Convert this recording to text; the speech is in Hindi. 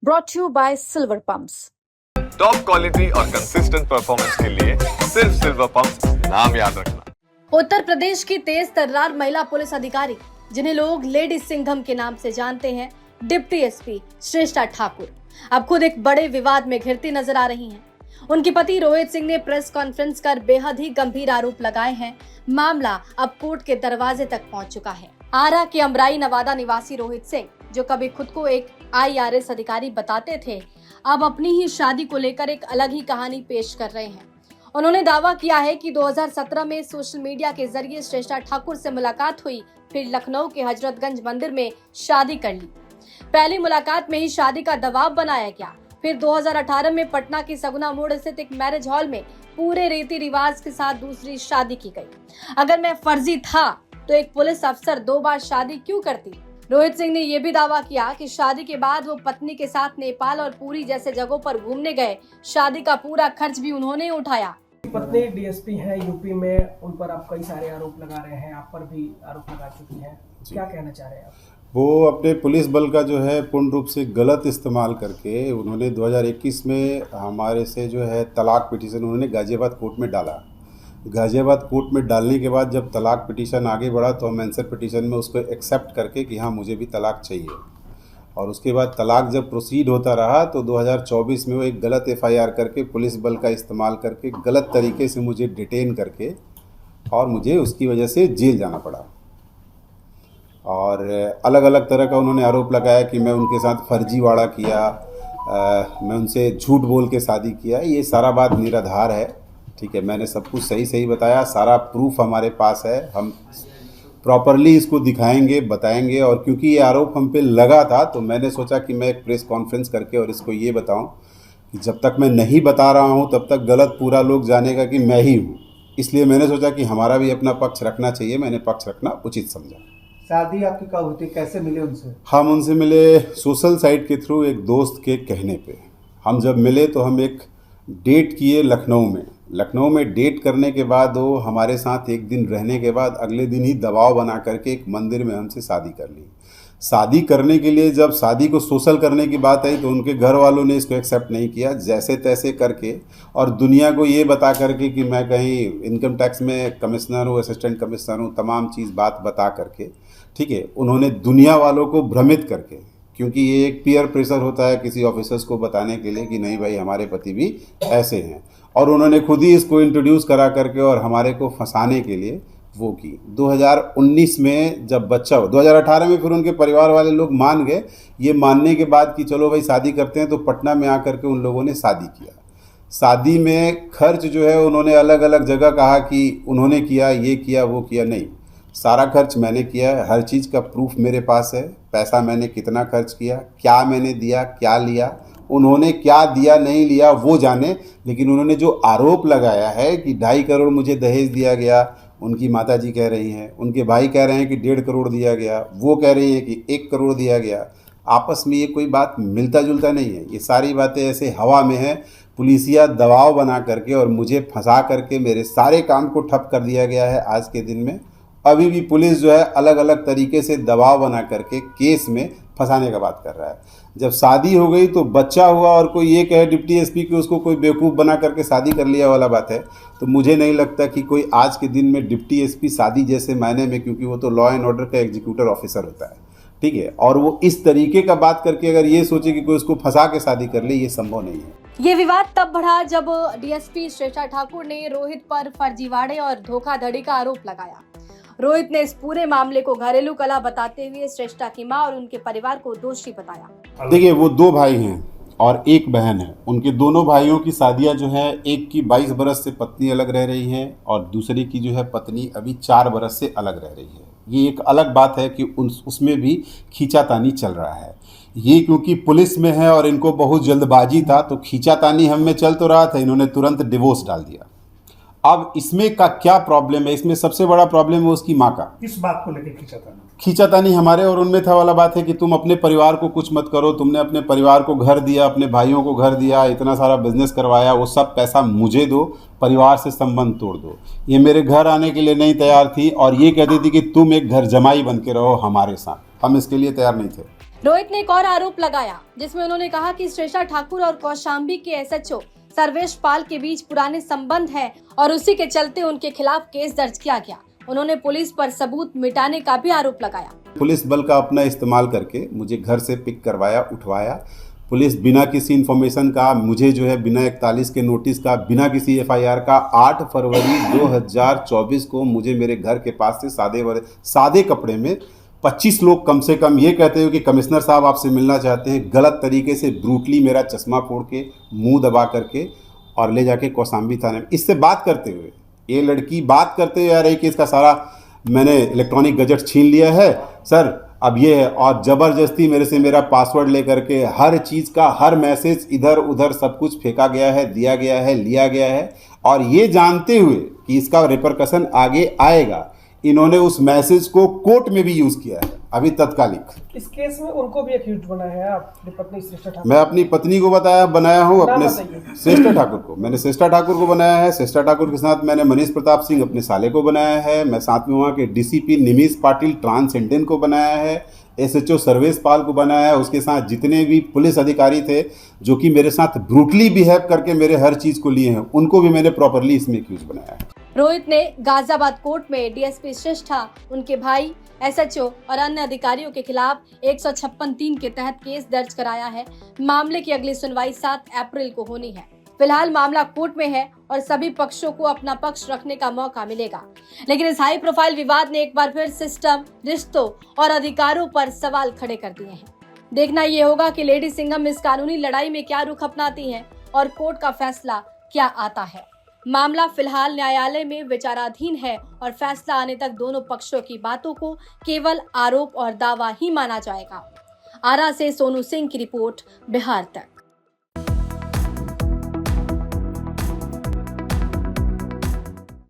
brought to you by Silver Pumps. Top quality और कंसिस्टेंट परफॉर्मेंस के लिए सिर्फ सिल्वर पंप्स, नाम याद रखना। उत्तर प्रदेश की तेज तर्रार महिला पुलिस अधिकारी, जिन्हें लोग लेडी सिंघम के नाम से जानते हैं, डिप्टी एसपी श्रेष्ठा ठाकुर, अब खुद एक बड़े विवाद में घिरती नजर आ रही हैं। उनके पति रोहित सिंह ने प्रेस कॉन्फ्रेंस कर बेहद ही गंभीर आरोप लगाए हैं। मामला अब कोर्ट के दरवाजे तक पहुंच चुका है। आरा के अमराई नवादा निवासी रोहित सिंह, जो कभी खुद को एक IRS अधिकारी बताते थे, अब अपनी ही शादी को लेकर एक अलग ही कहानी पेश कर रहे हैं। उन्होंने दावा किया है कि 2017 में सोशल मीडिया के जरिए श्रेष्ठा ठाकुर से मुलाकात हुई, फिर लखनऊ के हजरतगंज मंदिर में शादी कर ली। पहली मुलाकात में ही शादी का दबाव बनाया गया। फिर 2018 में पटना की सगुना मोड़ स्थित एक मैरिज हॉल में पूरे रीति रिवाज के साथ दूसरी शादी की गई। अगर मैं फर्जी था तो एक पुलिस अफसर 2 बार शादी क्यों करती? रोहित सिंह ने यह भी दावा किया कि शादी के बाद वो पत्नी के साथ नेपाल और पुरी जैसे जगहों पर घूमने गए। शादी का पूरा खर्च भी उन्होंने उठाया। पत्नी DSP है यूपी में, उन पर आप कई सारे आरोप लगा रहे हैं, आप पर भी आरोप लगा चुकी हैं, क्या कहना चाह रहे हैं आप? वो अपने पुलिस बल का जो है पूर्ण रूप से गलत इस्तेमाल करके उन्होंने 2021 में हमारे से जो है तलाक पिटीशन उन्होंने गाजियाबाद कोर्ट में डाला। गाजियाबाद कोर्ट में डालने के बाद जब तलाक पिटीशन आगे बढ़ा तो हम आंसर पिटीशन में उसको एक्सेप्ट करके कि हाँ मुझे भी तलाक चाहिए, और उसके बाद तलाक जब प्रोसीड होता रहा तो 2024 में वो एक गलत FIR करके पुलिस बल का इस्तेमाल करके गलत तरीके से मुझे डिटेन करके और मुझे उसकी वजह से जेल जाना पड़ा। और अलग अलग तरह का उन्होंने आरोप लगाया कि मैं उनके साथ फर्जीवाड़ा किया, मैं उनसे झूठ बोल के शादी किया। ये सारा बात निराधार है, ठीक है। मैंने सब कुछ सही सही बताया, सारा प्रूफ हमारे पास है, हम प्रॉपरली इसको दिखाएंगे, बताएंगे। और क्योंकि ये आरोप हम पे लगा था तो मैंने सोचा कि मैं एक प्रेस कॉन्फ्रेंस करके और इसको ये बताऊं कि जब तक मैं नहीं बता रहा हूं तब तक गलत पूरा लोग जानेगा कि मैं ही हूं। इसलिए मैंने सोचा कि हमारा भी अपना पक्ष रखना चाहिए, मैंने पक्ष रखना उचित समझा। शादी आपकी कब हुई थी, कैसे मिले उनसे? हम उनसे मिले सोशल साइट के थ्रू, एक दोस्त के कहने पे। हम जब मिले तो हम एक डेट किए लखनऊ में डेट करने के बाद वो हमारे साथ एक दिन रहने के बाद अगले दिन ही दबाव बना करके एक मंदिर में हमसे शादी कर ली। शादी करने के लिए जब शादी को सोशल करने की बात आई तो उनके घर वालों ने इसको एक्सेप्ट नहीं किया, जैसे तैसे करके, और दुनिया को ये बता करके कि मैं कहीं इनकम टैक्स में कमिश्नर हूँ, असिस्टेंट कमिश्नर हूँ, तमाम चीज़ बात बता करके, ठीक है, उन्होंने दुनिया वालों को भ्रमित करके, क्योंकि ये एक पीयर प्रेशर होता है किसी ऑफिसर्स को बताने के लिए कि नहीं भाई हमारे पति भी ऐसे हैं, और उन्होंने खुद ही इसको इंट्रोड्यूस करा करके और हमारे को फंसाने के लिए वो की। 2019 में जब बच्चा हो, 2018 में फिर उनके परिवार वाले लोग मान गए। ये मानने के बाद कि चलो भाई शादी करते हैं, तो पटना में आकर के उन लोगों ने शादी किया। शादी में खर्च जो है उन्होंने अलग अलग जगह कहा कि उन्होंने किया, ये किया, वो किया। नहीं, सारा खर्च मैंने किया है, हर चीज़ का प्रूफ मेरे पास है। पैसा मैंने कितना खर्च किया, क्या मैंने दिया, क्या लिया, उन्होंने क्या दिया नहीं लिया वो जाने। लेकिन उन्होंने जो आरोप लगाया है कि 2.5 करोड़ मुझे दहेज दिया गया, उनकी माताजी कह रही हैं, उनके भाई कह रहे हैं कि 1.5 करोड़ दिया गया, वो कह रही हैं कि 1 करोड़ दिया गया। आपस में ये कोई बात मिलता जुलता नहीं है, ये सारी बातें ऐसे हवा में हैं। पुलिसिया दबाव बना करके और मुझे फंसा करके मेरे सारे काम को ठप कर दिया गया है आज के दिन में। अभी भी पुलिस जो है अलग अलग तरीके से दबाव बना करके केस में फंसाने का बात कर रहा है। जब शादी हो गई तो बच्चा हुआ और कोई ये कहे डिप्टी एसपी कि उसको कोई बेवकूफ़ बना करके शादी कर लिया वाला बात है, तो मुझे नहीं लगता कि कोई आज के दिन में डिप्टी एसपी शादी जैसे मायने में, क्योंकि वो तो लॉ एंड ऑर्डर का एग्जीक्यूटर ऑफिसर होता है, ठीक है, और वो इस तरीके का बात करके अगर ये सोचे कि कोई उसको फंसा के शादी कर ले, ये संभव नहीं है। ये विवाद तब बढ़ा जब DSP श्रेष्ठा ठाकुर ने रोहित पर फर्जीवाड़े और धोखाधड़ी का आरोप लगाया। रोहित ने इस पूरे मामले को घरेलू कलह बताते हुए श्रेष्ठा की मां और उनके परिवार को दोषी बताया। देखिए, वो 2 भाई हैं और 1 बहन है। उनके दोनों भाइयों की शादियां जो है, एक की 22 बरस से पत्नी अलग रह रही है और दूसरे की जो है पत्नी अभी 4 बरस से अलग रह रही है। ये एक अलग बात है कि उसमें भी खींचातानी चल रहा है। ये क्योंकि पुलिस में है और इनको बहुत जल्दबाजी था तो खींचातानी हम में चल तो रहा था, इन्होंने तुरंत डिवोर्स डाल दिया। अब इसमें का क्या प्रॉब्लम है? इसमें सबसे बड़ा प्रॉब्लम है उसकी माँ का। किस बात को लेकर खींचातानी हमारे और उनमें था वाला बात है कि तुम अपने परिवार को कुछ मत करो, तुमने अपने परिवार को घर दिया, अपने भाइयों को घर दिया, इतना सारा बिजनेस करवाया, वो सब पैसा मुझे दो, परिवार से संबंध तोड़ दो। ये मेरे घर आने के लिए नहीं तैयार थी और ये कहती थी कि तुम एक घर जमाई बन के रहो हमारे साथ। हम इसके लिए तैयार नहीं थे। रोहित ने एक और आरोप लगाया जिसमें उन्होंने कहा कि श्रेष्ठा ठाकुर और कौशाम्बी के एसएचओ सर्वेश पाल के बीच पुराने संबंध हैं और उसी के चलते उनके खिलाफ केस दर्ज किया गया। उन्होंने पुलिस पर सबूत मिटाने का भी आरोप लगाया। पुलिस बल का अपना इस्तेमाल करके मुझे घर से पिक करवाया, उठवाया। पुलिस बिना किसी इन्फॉर्मेशन का मुझे जो है बिना 41 के नोटिस का, बिना किसी एफआईआर का 8 फरवरी 2024 को मुझे मेरे घर के पास से सादे कपड़े में 25 लोग कम से कम ये कहते हो कि कमिश्नर साहब आपसे मिलना चाहते हैं, गलत तरीके से ब्रूटली मेरा चश्मा फोड़ के, मुंह दबा करके और ले जाके कौशाम्बी थाने में इससे बात करते हुए, ये लड़की बात करते हुए आ रही कि इसका सारा मैंने इलेक्ट्रॉनिक गजट छीन लिया है सर, अब ये है, और ज़बरदस्ती मेरे से मेरा पासवर्ड लेकर के हर चीज़ का हर मैसेज इधर उधर सब कुछ फेंका गया है, दिया गया है, लिया गया है। और ये जानते हुए कि इसका रिपरकशन आगे आएगा, इन्होंने उस मैसेज को कोर्ट में भी यूज़ किया है अभी तत्कालिक। इस केस में उनको भी एक्यूज बनाया है अपनी पत्नी श्रेष्ठा ठाकुर? मैं अपनी पत्नी को बनाया हूँ, अपने श्रेष्ठा ठाकुर को। मैंने श्रेष्ठा ठाकुर को बनाया है। श्रेष्ठा ठाकुर के साथ मैंने मनीष प्रताप सिंह अपने साले को बनाया है। मैं साथ में वहाँ के डीसीपी निमिष पाटिल ट्रांसेंडेंट को बनाया है। एसएचओ सर्वेश पाल को बनाया है। उसके साथ जितने भी पुलिस अधिकारी थे जो कि मेरे साथ ब्रूटली बिहेव करके मेरे हर चीज़ को लिए हैं, उनको भी मैंने प्रॉपरली इसमें एक्यूज बनाया है। रोहित ने गाजियाबाद कोर्ट में डीएसपी श्रेष्ठा, उनके भाई, एसएचओ और अन्य अधिकारियों के खिलाफ 156(3) के तहत केस दर्ज कराया है। मामले की अगली सुनवाई 7 अप्रैल को होनी है। फिलहाल मामला कोर्ट में है और सभी पक्षों को अपना पक्ष रखने का मौका मिलेगा। लेकिन इस हाई प्रोफाइल विवाद ने एक बार फिर सिस्टम, रिश्तों और अधिकारों पर सवाल खड़े कर दिए हैं। देखना ये होगा कि लेडी सिंघम इस कानूनी लड़ाई में क्या रुख अपनाती हैं और कोर्ट का फैसला क्या आता है। मामला फिलहाल न्यायालय में विचाराधीन है और फैसला आने तक दोनों पक्षों की बातों को केवल आरोप और दावा ही माना जाएगा। आरा से सोनू सिंह की रिपोर्ट, बिहार तक।